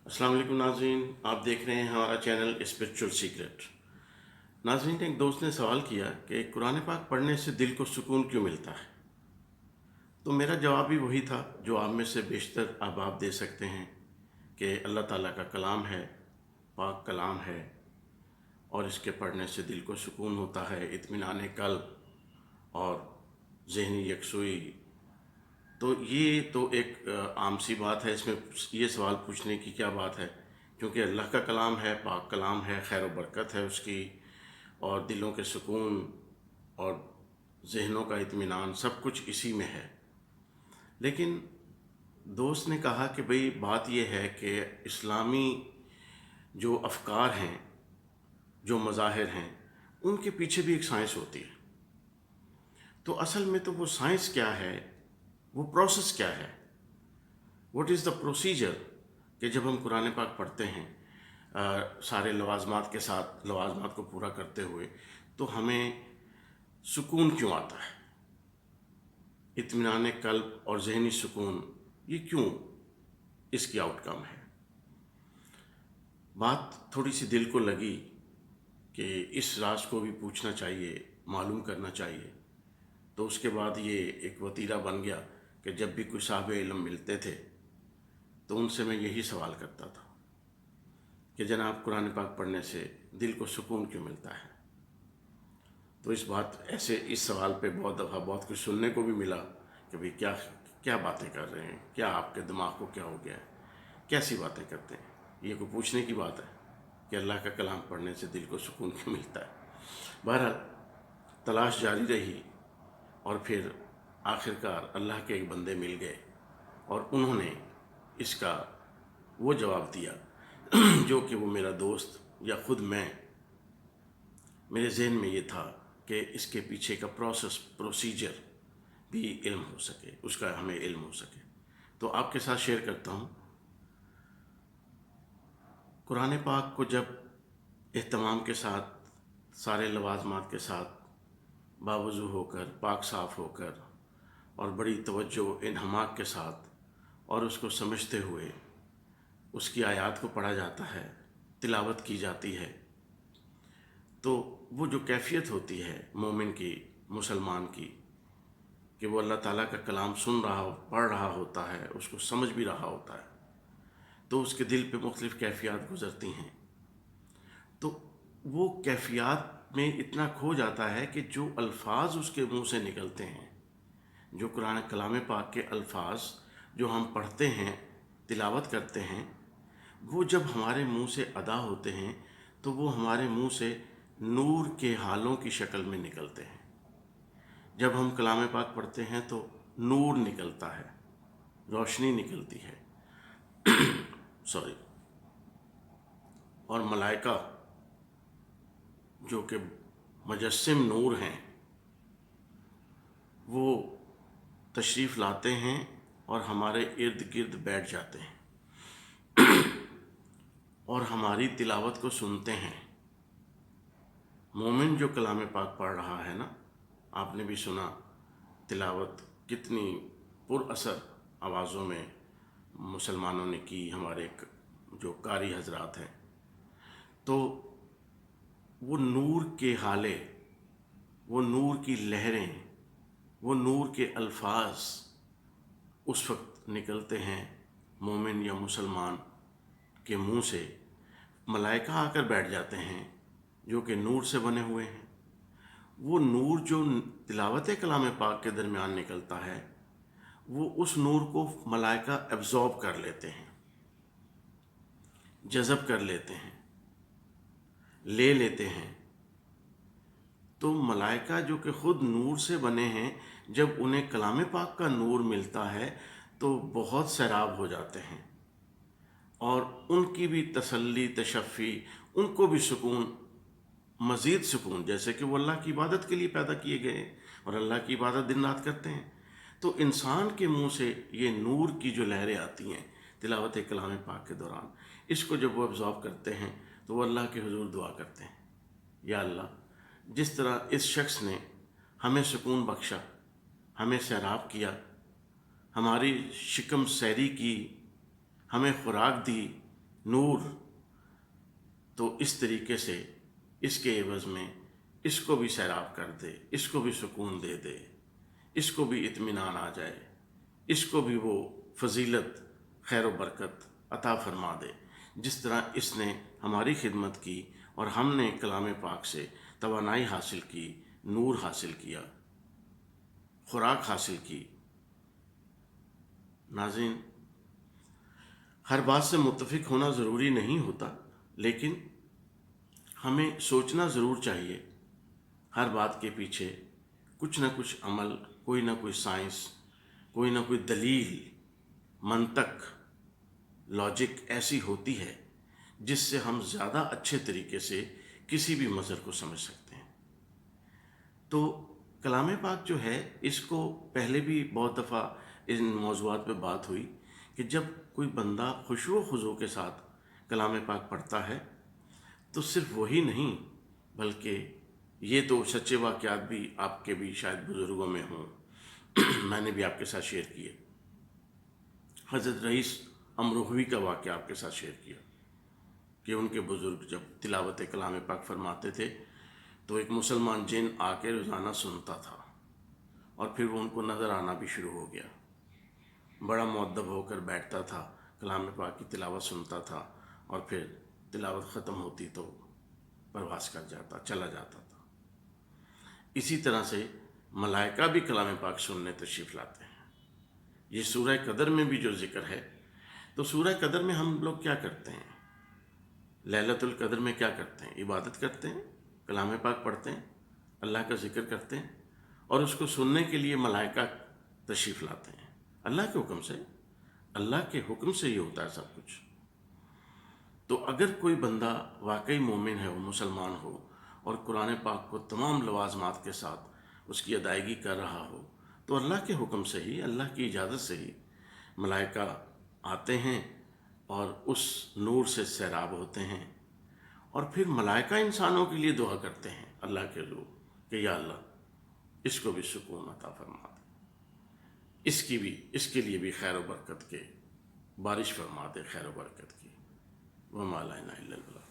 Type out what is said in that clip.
अस्सलाम वालेकुम नाज़रीन, आप देख रहे हैं हमारा चैनल स्पिरिचुअल सीक्रेट। नाज़रीन, एक दोस्त ने सवाल किया कि कुरान पाक पढ़ने से दिल को सुकून क्यों मिलता है। तो मेरा जवाब भी वही था जो आप में से बेशतर अब आप दे सकते हैं कि अल्लाह ताला का कलाम है, पाक कलाम है, और इसके पढ़ने से दिल को सुकून होता है, इत्मीनान क़ल्ब और ज़हनी यकसुई। तो ये तो एक आम सी बात है, इसमें ये सवाल पूछने की क्या बात है, क्योंकि अल्लाह का कलाम है, पाक कलाम है, खैर व बरकत है उसकी, और दिलों के सुकून और जहनों का इत्मीनान सब कुछ इसी में है। लेकिन दोस्त ने कहा कि भाई बात यह है कि इस्लामी जो अफकार हैं, जो मज़ाहिर हैं, उनके पीछे भी एक साइंस होती है। तो असल में तो वो साइंस क्या है, वो प्रोसेस क्या है, व्हाट इज़ द प्रोसीजर, कि जब हम कुरान पाक पढ़ते हैं सारे लवाजमात के साथ, लवाजमात को पूरा करते हुए, तो हमें सुकून क्यों आता है, इत्मीनान क़ल्ब और ज़हनी सुकून, ये क्यों इसकी आउटकम है। बात थोड़ी सी दिल को लगी कि इस राज को भी पूछना चाहिए, मालूम करना चाहिए। तो उसके बाद ये एक वतीरा बन गया कि जब भी कोई साहिब इल्म मिलते थे तो उनसे मैं यही सवाल करता था कि जनाब, कुरान पाक पढ़ने से दिल को सुकून क्यों मिलता है। तो इस सवाल पे बहुत दफ़ा बहुत कुछ सुनने को भी मिला कि भाई क्या क्या बातें कर रहे हैं, क्या आपके दिमाग को क्या हो गया है, कैसी बातें करते हैं, ये कोई पूछने की बात है कि अल्लाह का कलाम पढ़ने से दिल को सुकून क्यों मिलता है। बहरहाल तलाश जारी रही और फिर आखिरकार अल्लाह के एक बंदे मिल गए और उन्होंने इसका वो जवाब दिया जो कि वो मेरा दोस्त या ख़ुद मैं, मेरे जहन में ये था कि इसके पीछे का प्रोसीजर भी इल्म हो सके, उसका हमें इल्म हो सके। तो आपके साथ शेयर करता हूँ। कुरान पाक को जब एहतमाम के साथ, सारे लवाजमात के साथ, बावजू होकर, पाक साफ़ होकर और बड़ी तवज्जो इन्हमाक के साथ और उसको समझते हुए उसकी आयत को पढ़ा जाता है, तिलावत की जाती है, तो वो जो कैफियत होती है मोमिन की, मुसलमान की, कि वो अल्लाह ताला का कलाम सुन रहा हो, पढ़ रहा होता है, उसको समझ भी रहा होता है, तो उसके दिल पे मुख्तलिफ़ कैफियत गुज़रती हैं। तो वो कैफियत में इतना खो जाता है कि जो अल्फाज उसके मुंह से निकलते हैं, जो कुरान कलाम पाक के अल्फाज जो हम पढ़ते हैं, तिलावत करते हैं, वो जब हमारे मुंह से अदा होते हैं तो वो हमारे मुंह से नूर के हालों की शक्ल में निकलते हैं। जब हम कलाम पाक पढ़ते हैं तो नूर निकलता है, रोशनी निकलती है सॉरी। और मलाइका जो कि मुजस्सिम नूर हैं, वो तशरीफ़ लाते हैं और हमारे इर्द गिर्द बैठ जाते हैं और हमारी तिलावत को सुनते हैं। मोमिन जो कलाम पाक पढ़ रहा है ना, आपने भी सुना तिलावत कितनी पुरअसर आवाज़ों में मुसलमानों ने की, हमारे जो कारी हजरात हैं, तो वो नूर के हाले, वो नूर की लहरें, वो नूर के अल्फाज उस वक्त निकलते हैं मोमिन या मुसलमान के मुंह से। मलाइका आकर बैठ जाते हैं जो कि नूर से बने हुए हैं। वो नूर जो तिलावत कलाम पाक के दरमियान निकलता है, वो उस नूर को मलाइका एब्जॉर्ब कर लेते हैं, जज़ब कर लेते हैं, ले लेते हैं। तो मलाइका जो कि ख़ुद नूर से बने हैं, जब उन्हें कलाम पाक का नूर मिलता है तो बहुत सैराब हो जाते हैं और उनकी भी तसल्ली, तशफ़ी, उनको भी सुकून, मज़ीद सुकून, जैसे कि वो अल्लाह की इबादत के लिए पैदा किए गए हैं और अल्लाह की इबादत दिन रात करते हैं। तो इंसान के मुंह से ये नूर की जो लहरें आती हैं तिलावत कलाम पाक के दौरान, इसको जब वो अब्ज़ॉर्ब करते हैं तो वो अल्लाह के हुज़ूर दुआ करते हैं, या अल्लाह, जिस तरह इस शख्स ने हमें सुकून बख्शा, हमें सैराब किया, हमारी शिकम सैरी की, हमें खुराक दी, نور، تو اس طریقے سے اس کے عوض میں اس کو بھی سیراب کر دے، اس کو بھی سکون دے دے، اس کو بھی اطمینان آ جائے، اس کو بھی وہ فضیلت، خیر و برکت عطا فرما دے، جس طرح اس نے ہماری خدمت کی اور ہم نے کلام پاک سے توانائی حاصل کی، نور حاصل کیا، خوراک حاصل کی۔ ناظرین، ہر بات سے متفق ہونا ضروری نہیں ہوتا، لیکن ہمیں سوچنا ضرور چاہیے ہر بات کے پیچھے کچھ نہ کچھ عمل، کوئی نہ کوئی سائنس، کوئی نہ کوئی دلیل، منطق، لاجک ایسی ہوتی ہے جس سے ہم زیادہ اچھے طریقے سے کسی بھی مظہر کو سمجھ سکتے ہیں۔ تو کلام پاک جو ہے، اس کو پہلے بھی بہت دفعہ ان موضوعات پہ بات ہوئی کہ جب کوئی بندہ خشوع و خضوع کے ساتھ کلام پاک پڑھتا ہے تو صرف وہی نہیں، بلکہ یہ تو سچے واقعات بھی آپ کے بھی شاید بزرگوں میں ہوں، میں نے بھی آپ کے ساتھ شیئر کیے۔ حضرت رئیس امروہوی کا واقعہ آپ کے ساتھ شیئر کیا کہ ان کے بزرگ جب تلاوت کلام پاک فرماتے تھے تو ایک مسلمان جن آ کے روزانہ سنتا تھا، اور پھر وہ ان کو نظر آنا بھی شروع ہو گیا، بڑا مؤدب ہو کر بیٹھتا تھا، کلام پاک کی تلاوت سنتا تھا، اور پھر تلاوت ختم ہوتی تو پرواز کر جاتا، چلا جاتا تھا۔ اسی طرح سے ملائکہ بھی کلام پاک سننے تشریف لاتے ہیں۔ یہ سورہ قدر میں بھی جو ذکر ہے، تو سورہ قدر میں ہم لوگ کیا کرتے ہیں؟ لیلۃ القدر میں کیا کرتے ہیں؟ عبادت کرتے ہیں، کلام پاک پڑھتے ہیں، اللہ کا ذکر کرتے ہیں، اور اس کو سننے کے لیے ملائکہ تشریف لاتے ہیں اللہ کے حکم سے۔ اللہ کے حکم سے یہ ہوتا ہے سب کچھ۔ تو اگر کوئی بندہ واقعی مومن ہے، وہ مسلمان ہو، اور قرآن پاک کو تمام لوازمات کے ساتھ اس کی ادائیگی کر رہا ہو، تو اللہ کے حکم سے ہی، اللہ کی اجازت سے ہی ملائکہ آتے ہیں اور اس نور سے سیراب ہوتے ہیں، اور پھر ملائکہ انسانوں کے لیے دعا کرتے ہیں اللہ کے حضور کہ یا اللہ اس کو بھی سکون عطا فرما دے، اس کے لیے بھی خیر و برکت کے بارش فرما دے، خیر و برکت کی۔ وما علینا الا البلاغ۔